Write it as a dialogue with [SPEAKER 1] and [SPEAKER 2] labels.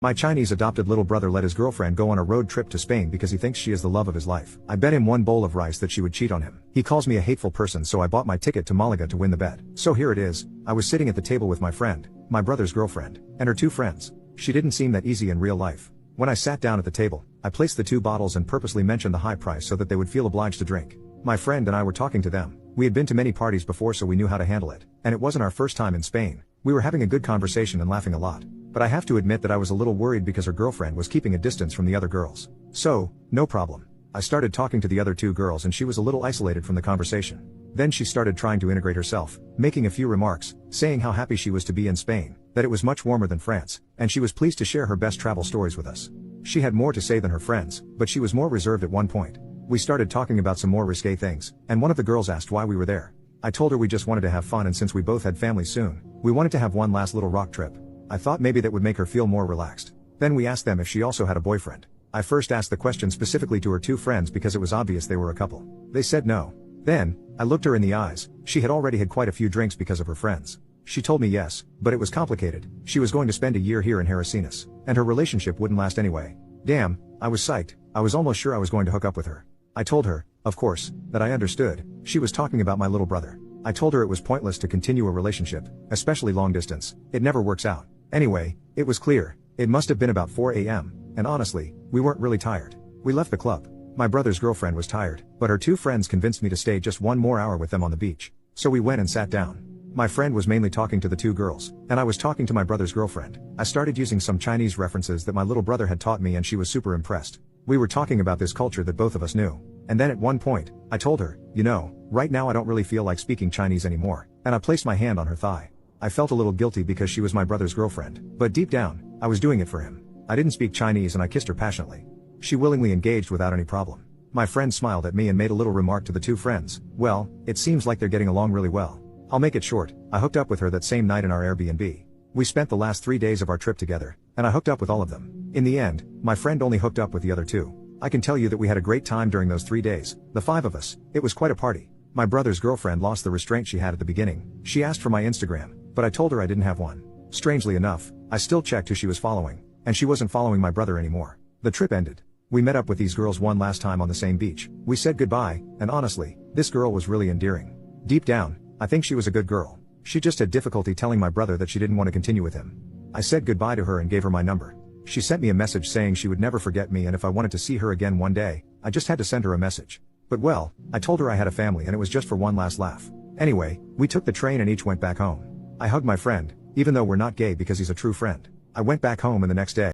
[SPEAKER 1] My Chinese adopted little brother let his girlfriend go on a road trip to Spain because he thinks she is the love of his life. I bet him one bowl of rice that she would cheat on him. He calls me a hateful person, so I bought my ticket to Malaga to win the bet. So here it is, I was sitting at the table with my friend, my brother's girlfriend, and her two friends. She didn't seem that easy in real life. When I sat down at the table, I placed the two bottles and purposely mentioned the high price so that they would feel obliged to drink. My friend and I were talking to them. We had been to many parties before, so we knew how to handle it. And it wasn't our first time in Spain. We were having a good conversation and laughing a lot. But I have to admit that I was a little worried because her girlfriend was keeping a distance from the other girls. So, no problem. I started talking to the other two girls and she was a little isolated from the conversation. Then she started trying to integrate herself, making a few remarks, saying how happy she was to be in Spain, that it was much warmer than France, and she was pleased to share her best travel stories with us. She had more to say than her friends, but she was more reserved at one point. We started talking about some more risque things, and one of the girls asked why we were there. I told her we just wanted to have fun, and since we both had families soon, we wanted to have one last little rock trip. I thought maybe that would make her feel more relaxed. Then we asked them if she also had a boyfriend. I first asked the question specifically to her two friends because it was obvious they were a couple. They said no. Then, I looked her in the eyes. She had already had quite a few drinks because of her friends. She told me yes, but it was complicated. She was going to spend a year here in Harasinas, and her relationship wouldn't last anyway. Damn, I was psyched. I was almost sure I was going to hook up with her. I told her, of course, that I understood. She was talking about my little brother. I told her it was pointless to continue a relationship, especially long distance. It never works out. Anyway, it was clear. It must have been about 4 a.m., and honestly, we weren't really tired. We left the club. My brother's girlfriend was tired, but her two friends convinced me to stay just one more hour with them on the beach. So we went and sat down. My friend was mainly talking to the two girls, and I was talking to my brother's girlfriend. I started using some Chinese references that my little brother had taught me and she was super impressed. We were talking about this culture that both of us knew. And then at one point, I told her, you know, right now I don't really feel like speaking Chinese anymore, and I placed my hand on her thigh. I felt a little guilty because she was my brother's girlfriend, but deep down, I was doing it for him. I didn't speak Chinese and I kissed her passionately. She willingly engaged without any problem. My friend smiled at me and made a little remark to the two friends. Well, it seems like they're getting along really well. I'll make it short, I hooked up with her that same night in our Airbnb. We spent the last 3 days of our trip together, and I hooked up with all of them. In the end, my friend only hooked up with the other two. I can tell you that we had a great time during those 3 days, the 5 of us. It was quite a party. My brother's girlfriend lost the restraint she had at the beginning. She asked for my Instagram, but I told her I didn't have one. Strangely enough, I still checked who she was following, and she wasn't following my brother anymore. The trip ended. We met up with these girls one last time on the same beach. We said goodbye, and honestly, this girl was really endearing. Deep down, I think she was a good girl. She just had difficulty telling my brother that she didn't want to continue with him. I said goodbye to her and gave her my number. She sent me a message saying she would never forget me, and if I wanted to see her again one day, I just had to send her a message. But well, I told her I had a family and it was just for one last laugh. Anyway, we took the train and each went back home. I hugged my friend, even though we're not gay because he's a true friend. I went back home and the next day,